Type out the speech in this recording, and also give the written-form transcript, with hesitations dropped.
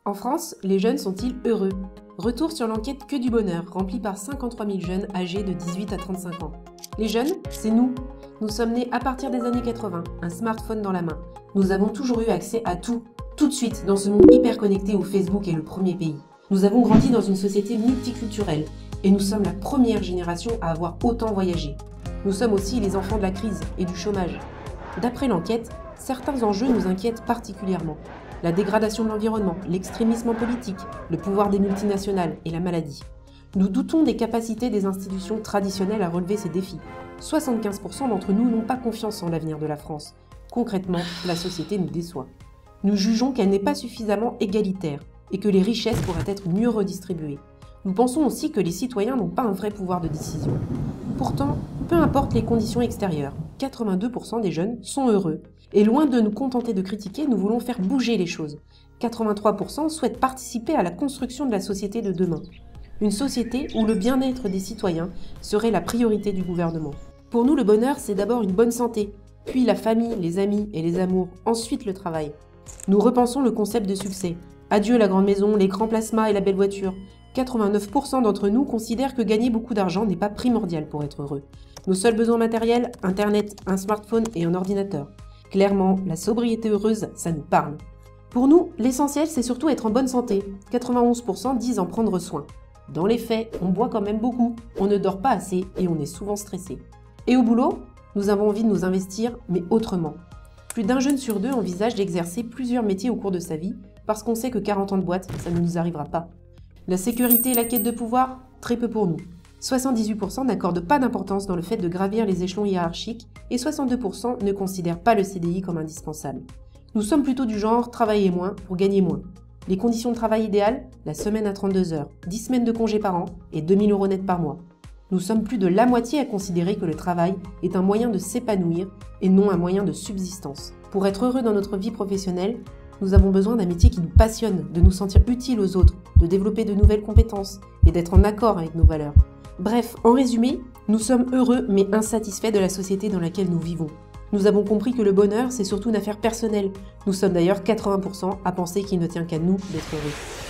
En France, les jeunes sont-ils heureux? Retour sur l'enquête Que du bonheur, remplie par 53 000 jeunes âgés de 18 à 35 ans. Les jeunes, c'est nous. Nous sommes nés à partir des années 80, un smartphone dans la main. Nous avons toujours eu accès à tout de suite, dans ce monde hyper connecté où Facebook est le premier pays. Nous avons grandi dans une société multiculturelle et nous sommes la première génération à avoir autant voyagé. Nous sommes aussi les enfants de la crise et du chômage. D'après l'enquête, certains enjeux nous inquiètent particulièrement. La dégradation de l'environnement, l'extrémisme politique, le pouvoir des multinationales et la maladie. Nous doutons des capacités des institutions traditionnelles à relever ces défis. 75% d'entre nous n'ont pas confiance en l'avenir de la France. Concrètement, la société nous déçoit. Nous jugeons qu'elle n'est pas suffisamment égalitaire et que les richesses pourraient être mieux redistribuées. Nous pensons aussi que les citoyens n'ont pas un vrai pouvoir de décision. Pourtant, peu importe les conditions extérieures, 82% des jeunes sont heureux. Et loin de nous contenter de critiquer, nous voulons faire bouger les choses. 83% souhaitent participer à la construction de la société de demain. Une société où le bien-être des citoyens serait la priorité du gouvernement. Pour nous, le bonheur, c'est d'abord une bonne santé, puis la famille, les amis et les amours, ensuite le travail. Nous repensons le concept de succès. Adieu la grande maison, l'écran plasma et la belle voiture. 89% d'entre nous considèrent que gagner beaucoup d'argent n'est pas primordial pour être heureux. Nos seuls besoins matériels, Internet, un smartphone et un ordinateur. Clairement, la sobriété heureuse, ça nous parle. Pour nous, l'essentiel, c'est surtout être en bonne santé. 91% disent en prendre soin. Dans les faits, on boit quand même beaucoup, on ne dort pas assez et on est souvent stressé. Et au boulot, nous avons envie de nous investir, mais autrement. Plus d'un jeune sur deux envisage d'exercer plusieurs métiers au cours de sa vie, parce qu'on sait que 40 ans de boîte, ça ne nous arrivera pas. La sécurité et la quête de pouvoir, très peu pour nous. 78% n'accordent pas d'importance dans le fait de gravir les échelons hiérarchiques et 62% ne considèrent pas le CDI comme indispensable. Nous sommes plutôt du genre travailler moins pour gagner moins. Les conditions de travail idéales, la semaine à 32 heures, 10 semaines de congés par an et 2 000 € net par mois. Nous sommes plus de la moitié à considérer que le travail est un moyen de s'épanouir et non un moyen de subsistance. Pour être heureux dans notre vie professionnelle, nous avons besoin d'un métier qui nous passionne, de nous sentir utiles aux autres, de développer de nouvelles compétences et d'être en accord avec nos valeurs. Bref, en résumé, nous sommes heureux mais insatisfaits de la société dans laquelle nous vivons. Nous avons compris que le bonheur, c'est surtout une affaire personnelle. Nous sommes d'ailleurs 80% à penser qu'il ne tient qu'à nous d'être heureux.